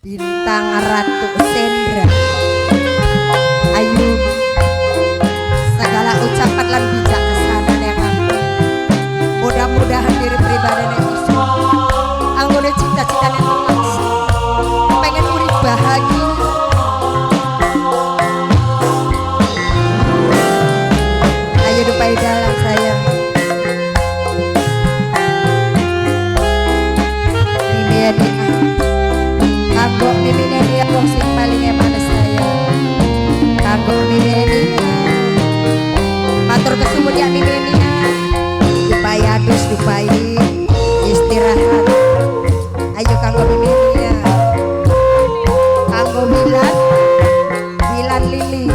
Bintang Ratu Sendra. Ayu segala ucapan lan bijaksana yang mudah-mudahan diri pribadi yang iso anggone cita-cita yang langsung pengen urip bahagia. Ayo dupai dalam sayang ini kanggo mimine dia wong sing paling emane sayang kanggo mimine matur kesuwun ya mimine dupai adus dupai istirahat. Ayo kanggo mimine kanggo Bilan Lili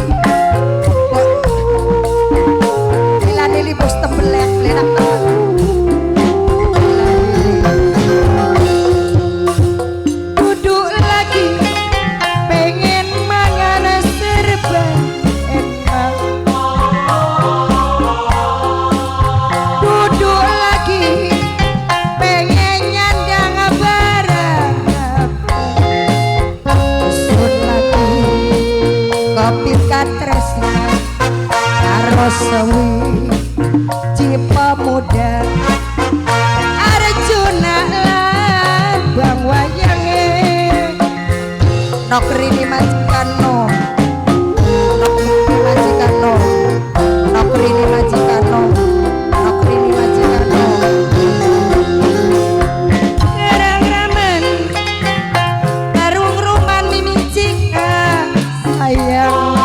Bilan Lili bos tembelek lenak banget. Sewi cipa muda Arjuna lan Bang Wayange nokrini majikan no nokrini majikan no gerang ramen tarung ruman mimin cika sayang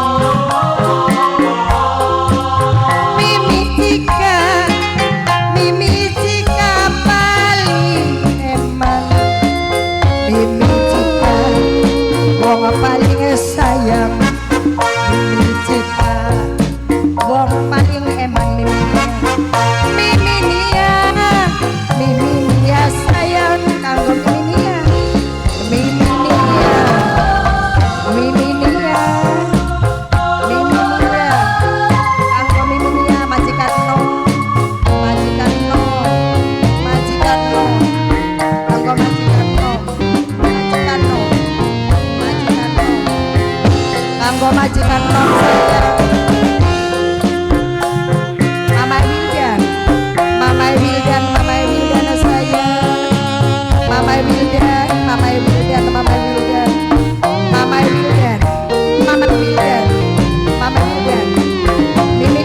paling sayang Mimi cita wong paling emang Miminia sayang kanggo Miminia kanggo Miminia majikan no kanggo kanggo majikan non sayang Mama Wildan sayang Mama Wildan Mimi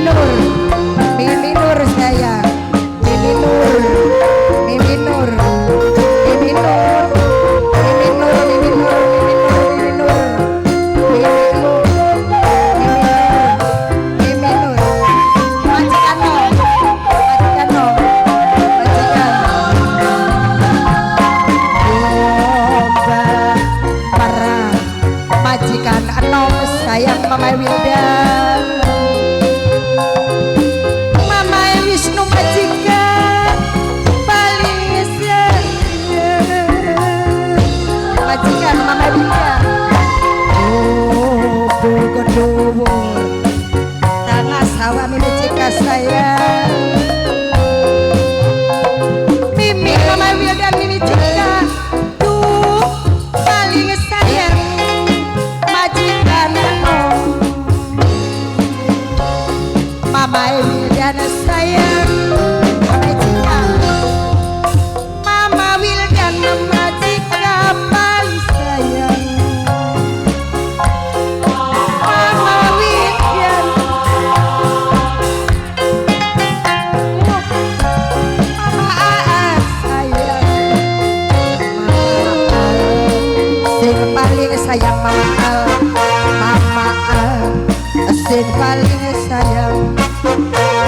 Nur sayang Mimi Nur majikan anom sayang Mama Wildan Mama Wisnu majikan paling sayang majikan Mama Wildan Bogodowo tengah sawah Mimi cika sayang Mimi Mama Wildan Mimi cika paling sayang Mama Wildan sayang Mama Wildan majikan paling sayang Mama Wildan Mama sayang sing paling sayang Mama sing paling sayang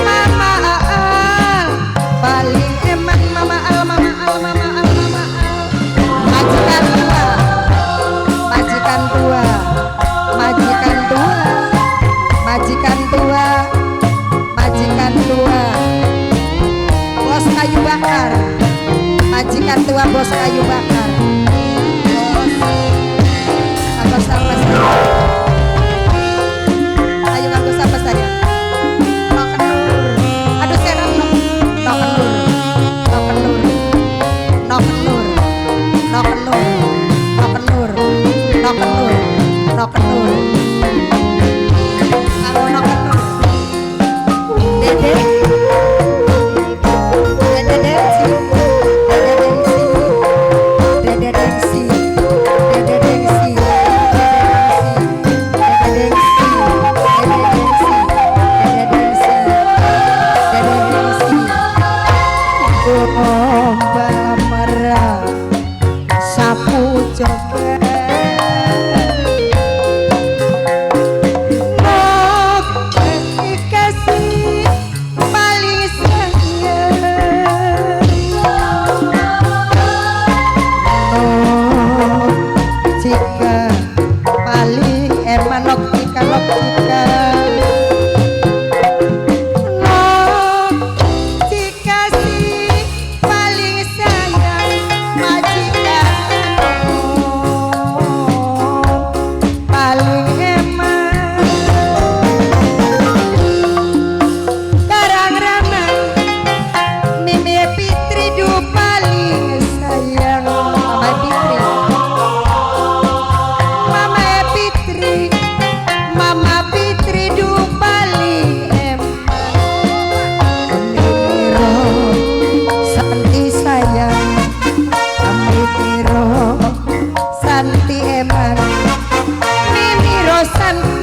Mama paling eman Mama Al majikan tua bos kayu bakar majikan tua bos kayu bakar bos apa ayo aku sapa saya aduh serap no kenur balamara sapu coba kasih paling sayang jika paling emanok jika Santi eman Mimi Rosan